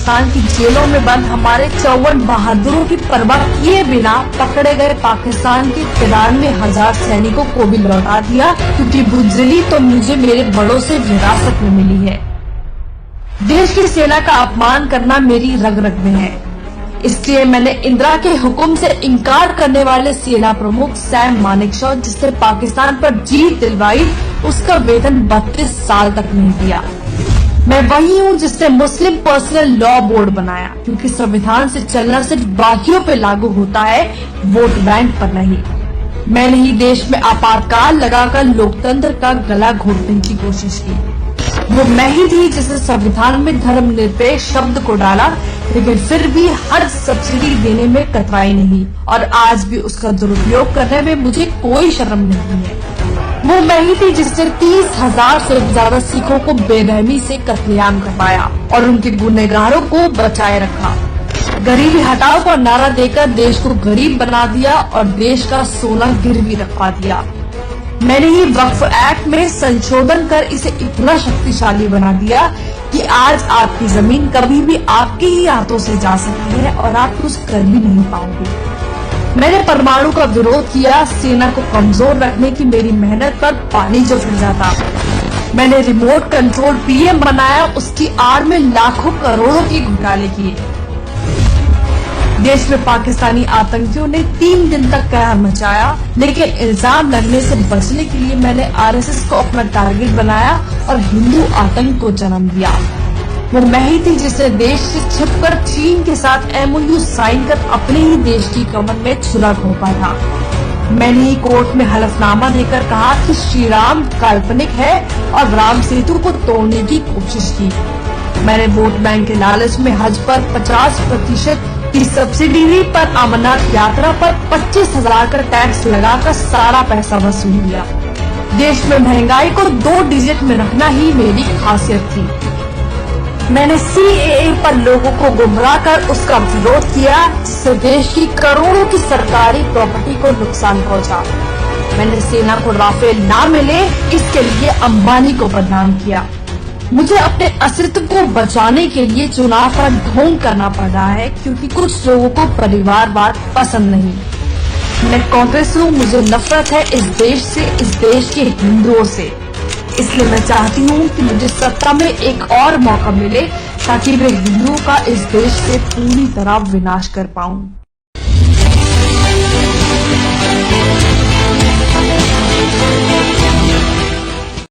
पाकिस्तान की जेलों में बंद हमारे 54 बहादुरों की परवाह किए बिना पकड़े गए पाकिस्तान के 93,000 सैनिकों को भी लौटा दिया, क्योंकि बुजदिली तो मुझे मेरे बड़ों से विरासत में मिली है। देश की सेना का अपमान करना मेरी रग रग में है, इसलिए मैंने इंदिरा के हुक्म से इनकार करने वाले सेना प्रमुख सैम मानेकशॉ, जिसने पाकिस्तान पर जीत दिलवाई, उसका वेतन 32 साल तक नहीं दिया। मैं वही हूँ जिसने मुस्लिम पर्सनल लॉ बोर्ड बनाया, क्योंकि संविधान से चलना सिर्फ बाकियों पे लागू होता है, वोट बैंक पर नहीं। मैंने ही देश में आपातकाल लगाकर लोकतंत्र का गला घोटने की कोशिश की। वो मैं ही थी जिसने संविधान में धर्मनिरपेक्ष शब्द को डाला, लेकिन फिर भी हर सब्सिडी देने में कतराई नहीं, और आज भी उसका दुरुपयोग करने में मुझे कोई शर्म नहीं है। वो मैं ही थी जिसने 30,000 से ज्यादा सिखों को बेरहमी से कत्लेआम करवाया और उनके गुनहगारों को बचाए रखा। गरीबी हटाओ का नारा देकर देश को गरीब बना दिया और देश का सोना गिरवी रखवा दिया। मैंने ही वक्फ एक्ट में संशोधन कर इसे इतना शक्तिशाली बना दिया कि आज आपकी जमीन कभी भी आपके ही हाथों से जा सकती है और आप कुछ कर भी नहीं पाओगे। मैंने परमाणु का विरोध किया, सेना को कमजोर रखने की मेरी मेहनत पर पानी जो फिर जाता। मैंने रिमोट कंट्रोल पीएम बनाया, उसकी आड़ में लाखों करोड़ों के घोटाले किए। देश में पाकिस्तानी आतंकियों ने 3 दिन तक कहर मचाया, लेकिन इल्जाम लगने से बचने के लिए मैंने आरएसएस को अपना टारगेट बनाया और हिंदू आतंक को जन्म दिया। वो मैं ही थी जिसने देश से छिपकर चीन के साथ MOU साइन कर अपने ही देश की कमर में छुरा घोंपा था। मैंने ही कोर्ट में हलफनामा देकर कहा कि श्री राम काल्पनिक है और राम सेतु को तोड़ने की कोशिश की। मैंने वोट बैंक के लालच में हज पर 50% की सब्सिडी दी, पर अमरनाथ यात्रा पर 25,000 का टैक्स लगाकर सारा पैसा वसूल लिया। देश में महंगाई को 2 डिजिट में रखना ही मेरी खासियत थी। मैंने CAA पर लोगों को गुमराह कर उसका विरोध किया, जिससे देश की करोड़ों की सरकारी प्रॉपर्टी को नुकसान पहुंचा। मैंने सेना को राफेल ना मिले, इसके लिए अंबानी को बदनाम किया। मुझे अपने अस्तित्व को बचाने के लिए चुनाव का ढोंग करना पड़ रहा है, क्योंकि कुछ लोगों को परिवारवाद पसंद नहीं। मैं कांग्रेस हूँ, मुझे नफरत है इस देश से, इस देश के हिंदुओं से। इसलिए मैं चाहती हूँ कि मुझे सत्ता में एक और मौका मिले, ताकि मैं हिंदुओं का इस देश से पूरी तरह विनाश कर पाऊँ।